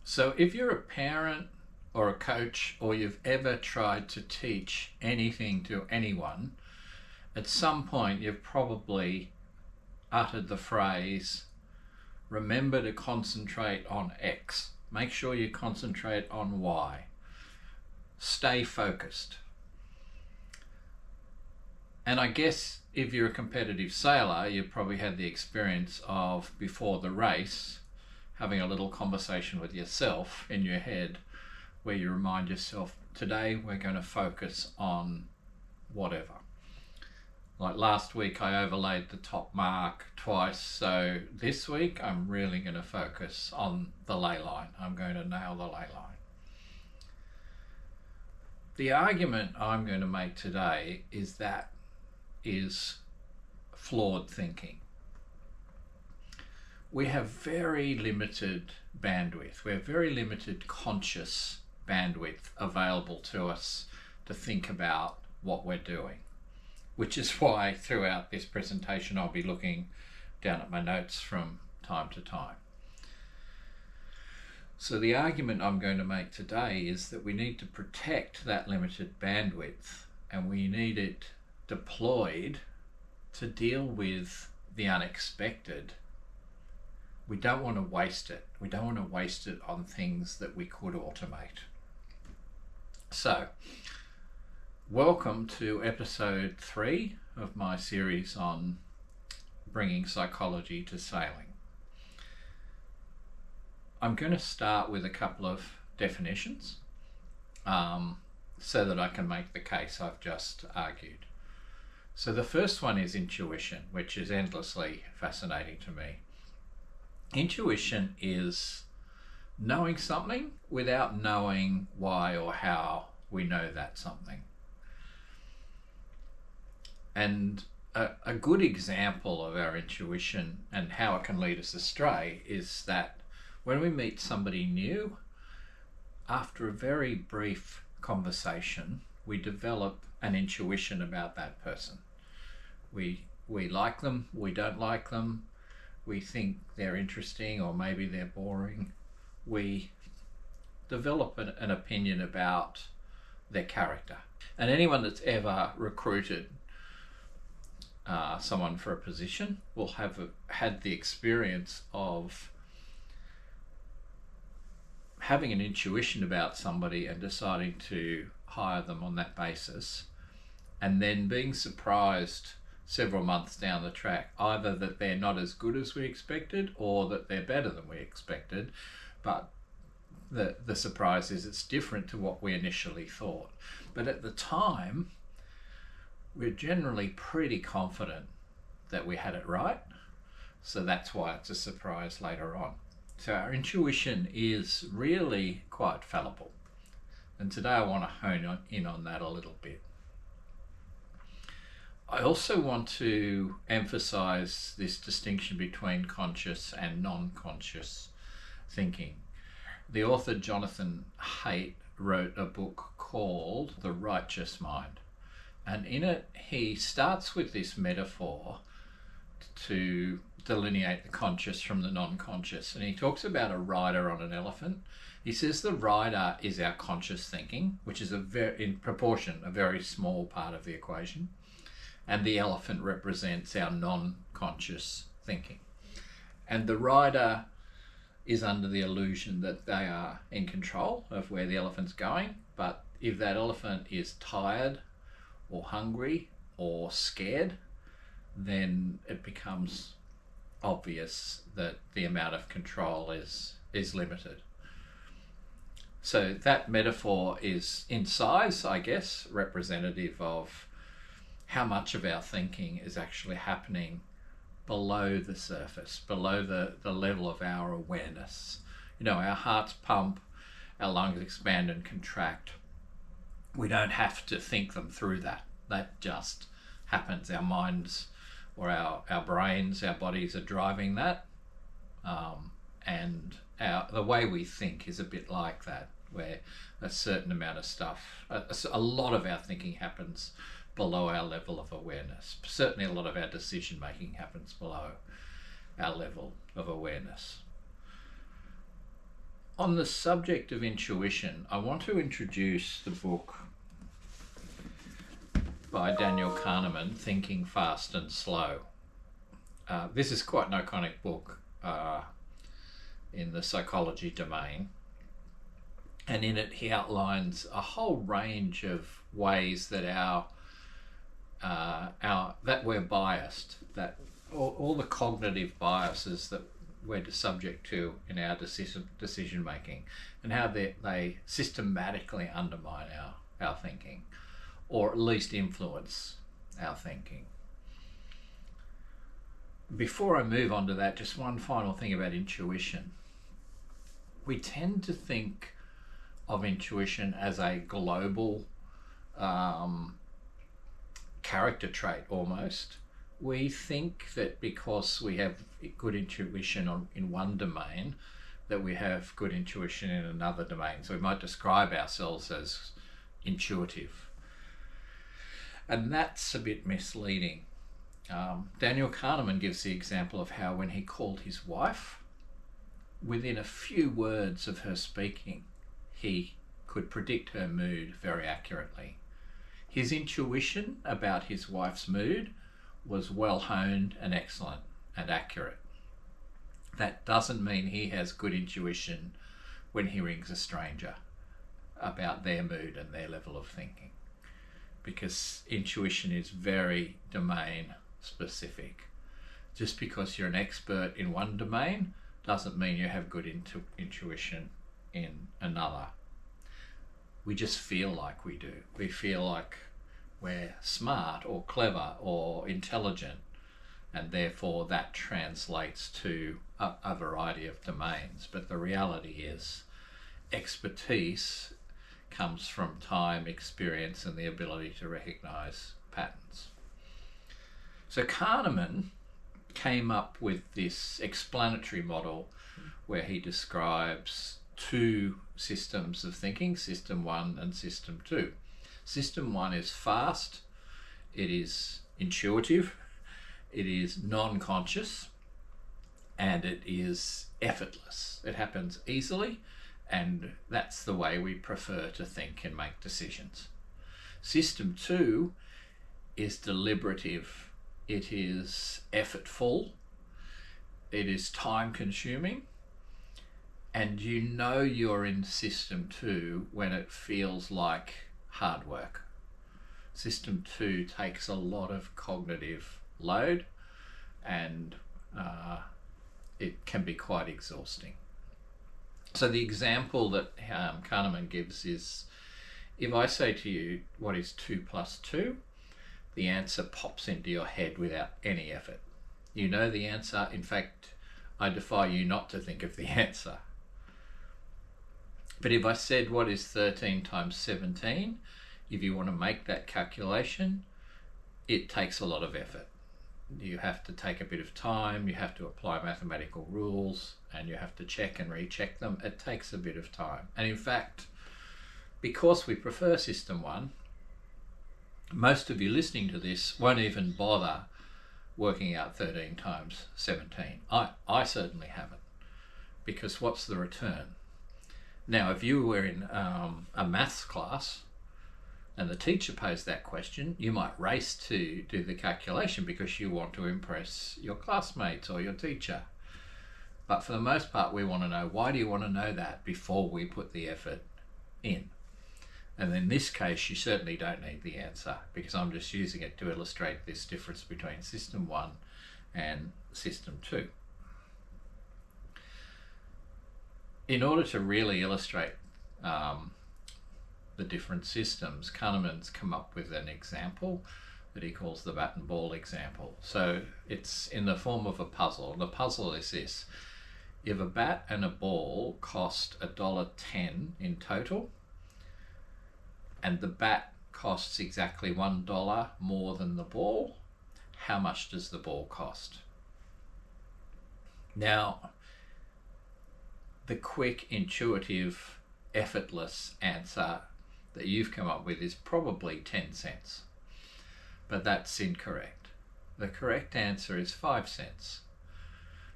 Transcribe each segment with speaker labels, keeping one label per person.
Speaker 1: So, if you're a parent or a coach, or you've ever tried to teach anything to anyone, at some point you've probably uttered the phrase, remember to concentrate on X. Make sure you concentrate on Y. Stay focused. And I guess if you're a competitive sailor, you've probably had the experience of, before the race, having a little conversation with yourself in your head where you remind yourself, today we're going to focus on whatever. Like last week I overlaid the top mark twice, so this week I'm really going to focus on the ley line. I'm going to nail the ley line. The argument I'm going to make today is flawed thinking. We have very limited bandwidth. We have very limited conscious bandwidth available to us to think about what we're doing, which is why throughout this presentation I'll be looking down at my notes from time to time. So the argument I'm going to make today is that we need to protect that limited bandwidth, and we need it deployed to deal with the unexpected. We don't want to waste it. We don't want to waste it on things that we could automate. So, welcome to episode 3 of my series on bringing psychology to sailing. I'm going to start with a couple of definitions so that I can make the case I've just argued. So the first one is intuition, which is endlessly fascinating to me. Intuition is knowing something without knowing why or how we know that something. And a good example of our intuition and how it can lead us astray is that when we meet somebody new, after a very brief conversation, we develop an intuition about that person. We like them, we don't like them, we think they're interesting or maybe they're boring. We develop an opinion about their character. And anyone that's ever recruited someone for a position will have had the experience of having an intuition about somebody and deciding to hire them on that basis, and then being surprised several months down the track, either that they're not as good as we expected or that they're better than we expected, but the surprise is it's different to what we initially thought. But at the time, we're generally pretty confident that we had it right, so that's why it's a surprise later on. So our intuition is really quite fallible, and today I want to hone in on that a little bit. I also want to emphasize this distinction between conscious and non-conscious thinking. The author Jonathan Haidt wrote a book called The Righteous Mind, and in it he starts with this metaphor to delineate the conscious from the non-conscious, and he talks about a rider on an elephant. He says the rider is our conscious thinking, which is in proportion a very small part of the equation, and the elephant represents our non-conscious thinking. And the rider is under the illusion that they are in control of where the elephant's going, but if that elephant is tired or hungry or scared, then it becomes obvious that the amount of control is limited. So that metaphor is, in size, I guess, representative of how much of our thinking is actually happening below the surface, below the level of our awareness. You know, our hearts pump, our lungs expand and contract. We don't have to think them through that. That just happens. Our minds or our brains, our bodies are driving that. And the way we think is a bit like that, where a certain amount of stuff, a lot of our thinking happens below our level of awareness. Certainly a lot of our decision making happens below our level of awareness. On the subject of intuition, I want to introduce the book by Daniel Kahneman, Thinking Fast and Slow. This is quite an iconic book in the psychology domain. And in it, he outlines a whole range of ways that that we're biased, that all the cognitive biases that we're subject to in our decision making, and how they systematically undermine our thinking, or at least influence our thinking. Before I move on to that, just one final thing about intuition. We tend to think of intuition as a global character trait almost. We think that because we have good intuition in one domain, that we have good intuition in another domain. So we might describe ourselves as intuitive. And that's a bit misleading. Daniel Kahneman gives the example of how when he called his wife, within a few words of her speaking, he could predict her mood very accurately. His intuition about his wife's mood was well honed and excellent and accurate. That doesn't mean he has good intuition when he rings a stranger about their mood and their level of thinking, because intuition is very domain specific. Just because you're an expert in one domain doesn't mean you have good intuition in another. We just feel like we do. We feel like we're smart or clever or intelligent, and therefore that translates to a variety of domains. But the reality is expertise comes from time, experience, and the ability to recognize patterns. So Kahneman came up with this explanatory model where he describes two systems of thinking, system 1 and system 2. System 1 is fast, it is intuitive, it is non-conscious, and it is effortless. It happens easily, and that's the way we prefer to think and make decisions. System 2 is deliberative, it is effortful, it is time consuming, and you know you're in system 2 when it feels like hard work. System 2 takes a lot of cognitive load, and it can be quite exhausting. So the example that Kahneman gives is, if I say to you, what is 2 plus 2? The answer pops into your head without any effort. You know the answer. In fact, I defy you not to think of the answer. But if I said, what is 13 times 17? If you want to make that calculation, it takes a lot of effort. You have to take a bit of time, you have to apply mathematical rules, and you have to check and recheck them. It takes a bit of time. And in fact, because we prefer system 1, most of you listening to this won't even bother working out 13 times 17. I certainly haven't, because what's the return? Now, if you were in a maths class and the teacher posed that question, you might race to do the calculation because you want to impress your classmates or your teacher. But for the most part, we want to know, why do you want to know that before we put the effort in? And in this case, you certainly don't need the answer, because I'm just using it to illustrate this difference between system 1 and system 2. In order to really illustrate the different systems, Kahneman's come up with an example that he calls the bat and ball example. So it's in the form of a puzzle. And the puzzle is this: if a bat and a ball cost $1.10 in total, and the bat costs exactly $1 more than the ball, how much does the ball cost? Now, the quick, intuitive, effortless answer that you've come up with is probably 10 cents. But that's incorrect. The correct answer is 5 cents.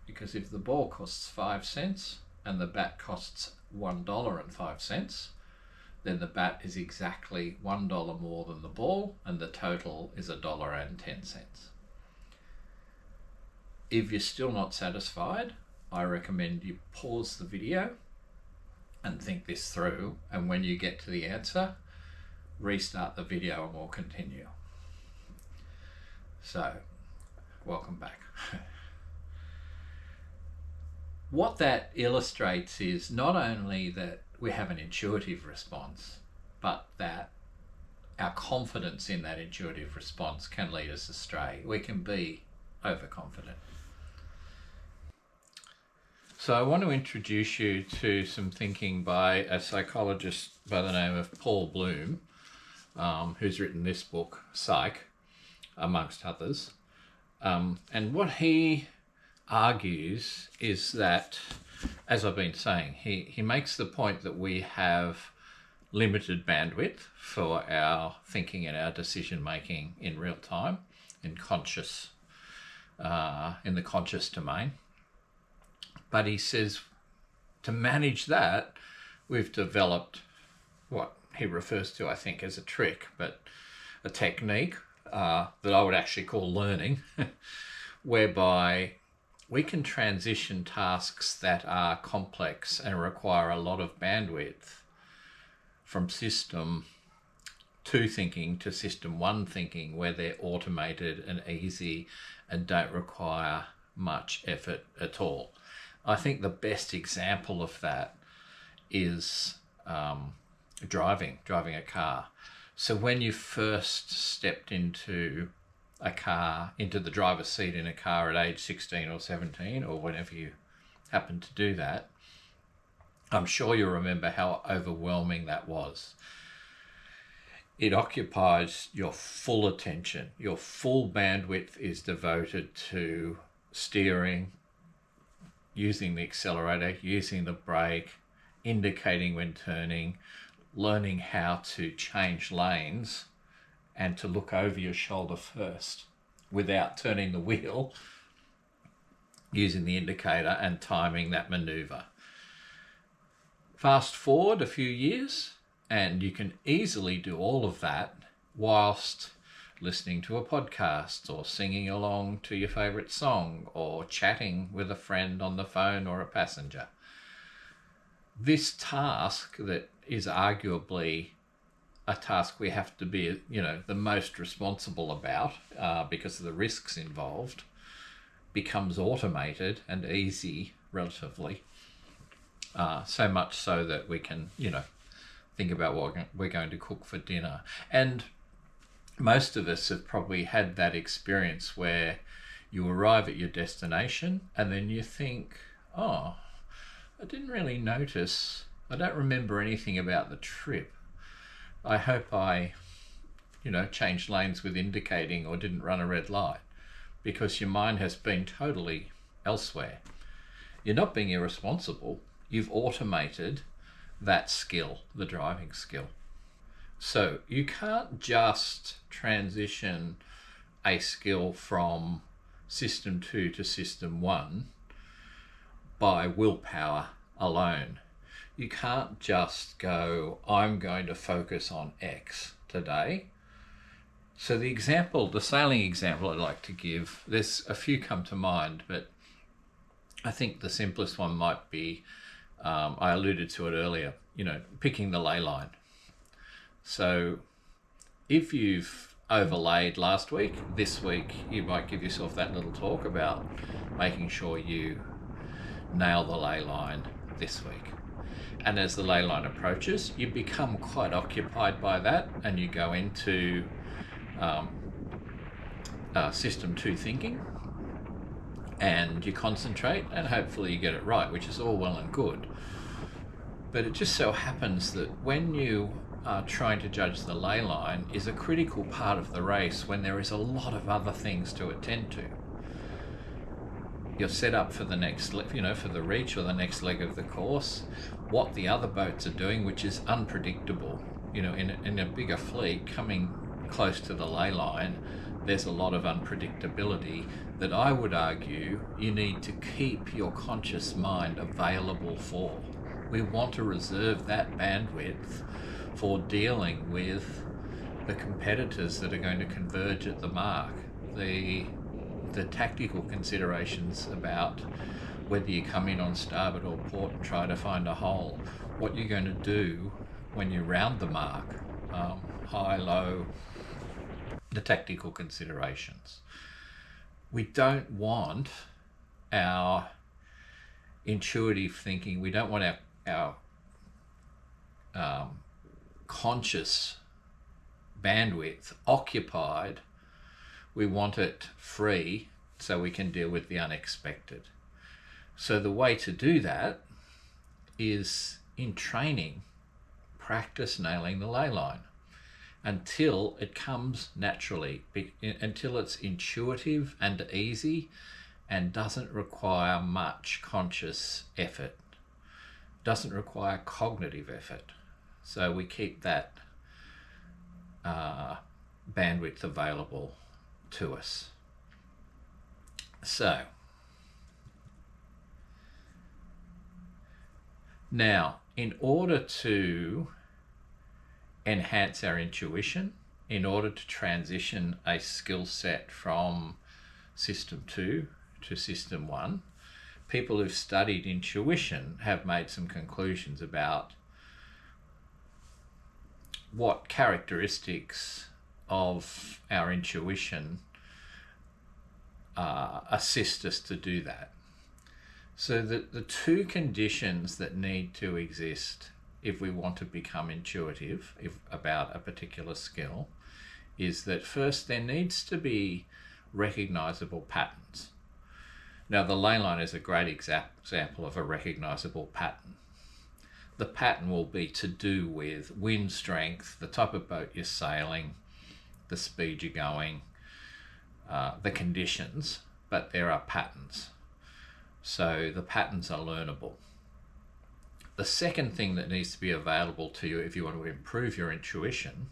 Speaker 1: Because if the ball costs 5 cents and the bat costs $1.05, then the bat is exactly $1 more than the ball, and the total is $1.10. If you're still not satisfied, I recommend you pause the video and think this through, and when you get to the answer, restart the video and we'll continue. So, welcome back. What that illustrates is not only that we have an intuitive response, but that our confidence in that intuitive response can lead us astray. We can be overconfident. So I want to introduce you to some thinking by a psychologist by the name of Paul Bloom, who's written this book, Psych, amongst others. And what he argues is that, as I've been saying, he makes the point that we have limited bandwidth for our thinking and our decision making in real time, in the conscious domain. But he says to manage that, we've developed what he refers to, I think, as a trick, but a technique that I would actually call learning, whereby we can transition tasks that are complex and require a lot of bandwidth from system 2 thinking to system 1 thinking, where they're automated and easy and don't require much effort at all. I think the best example of that is driving a car. So when you first stepped into a car, into the driver's seat in a car at age 16 or 17, or whenever you happen to do that, I'm sure you remember how overwhelming that was. It occupies your full attention. Your full bandwidth is devoted to steering, using the accelerator, using the brake, indicating when turning, learning how to change lanes and to look over your shoulder first without turning the wheel, using the indicator and timing that maneuver. Fast forward a few years and you can easily do all of that whilst listening to a podcast or singing along to your favourite song or chatting with a friend on the phone or a passenger. This task that is arguably a task we have to be, the most responsible about because of the risks involved, becomes automated and easy relatively. So much so that we can, think about what we're going to cook for dinner. And most of us have probably had that experience where you arrive at your destination and then you think, oh, I didn't really notice, I don't remember anything about the trip. I hope I, changed lanes with indicating or didn't run a red light, because your mind has been totally elsewhere. You're not being irresponsible. You've automated that skill, the driving skill. So you can't just transition a skill from system 2 to system 1 by willpower alone. You can't just go, I'm going to focus on X today. So the sailing example I'd like to give, there's a few come to mind, but I think the simplest one might be, I alluded to it earlier, picking the ley line. So if you've overlaid last week, this week you might give yourself that little talk about making sure you nail the ley line this week. And as the ley line approaches, you become quite occupied by that and you go into system 2 thinking and you concentrate and hopefully you get it right, which is all well and good. But it just so happens that when you are trying to judge the ley line is a critical part of the race when there is a lot of other things to attend to. You're set up for the next, for the reach or the next leg of the course, what the other boats are doing, which is unpredictable. In a bigger fleet coming close to the ley line, there's a lot of unpredictability that I would argue you need to keep your conscious mind available for. We want to reserve that bandwidth for dealing with the competitors that are going to converge at the mark, the tactical considerations about whether you come in on starboard or port and try to find a hole, what you're going to do when you round the mark, high, low, the tactical considerations. We don't want our intuitive thinking, we don't want our conscious bandwidth occupied. We want it free so we can deal with the unexpected. So the way to do that is, in training, practice nailing the ley line until it comes naturally, until it's intuitive and easy and doesn't require much conscious effort, doesn't require cognitive effort. So we keep that bandwidth available to us. So now, in order to enhance our intuition, in order to transition a skill set from System 2 to System 1, people who've studied intuition have made some conclusions about what characteristics of our intuition assist us to do that. So the two conditions that need to exist if we want to become intuitive about a particular skill is that first there needs to be recognizable patterns. Now the ley line is a great example of a recognizable pattern. The pattern will be to do with wind strength, the type of boat you're sailing, the speed you're going, the conditions, but there are patterns. So the patterns are learnable. The second thing that needs to be available to you if you want to improve your intuition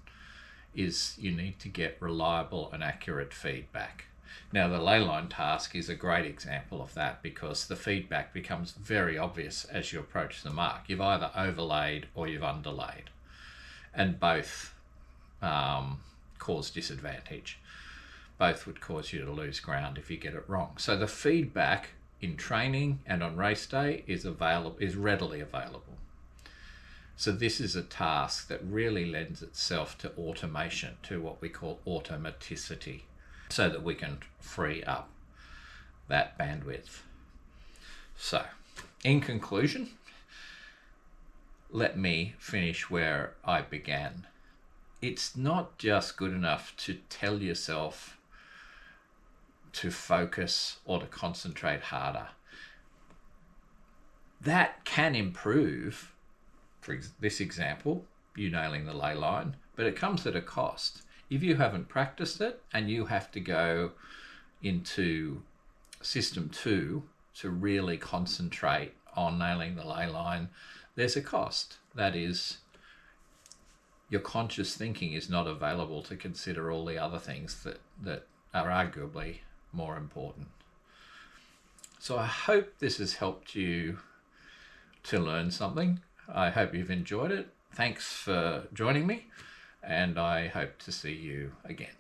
Speaker 1: is you need to get reliable and accurate feedback. Now the ley line task is a great example of that because the feedback becomes very obvious as you approach the mark. You've either overlaid or you've underlaid, and both cause disadvantage. Both would cause you to lose ground if you get it wrong. So the feedback in training and on race day is readily available. So this is a task that really lends itself to automation, to what we call automaticity, so that we can free up that bandwidth. So, in conclusion, let me finish where I began. It's not just good enough to tell yourself to focus or to concentrate harder. That can improve, for this example, you nailing the ley line, but it comes at a cost. If you haven't practiced it and you have to go into System 2 to really concentrate on nailing the ley line, there's a cost. That is, your conscious thinking is not available to consider all the other things that are arguably more important. So I hope this has helped you to learn something. I hope you've enjoyed it. Thanks for joining me, and I hope to see you again.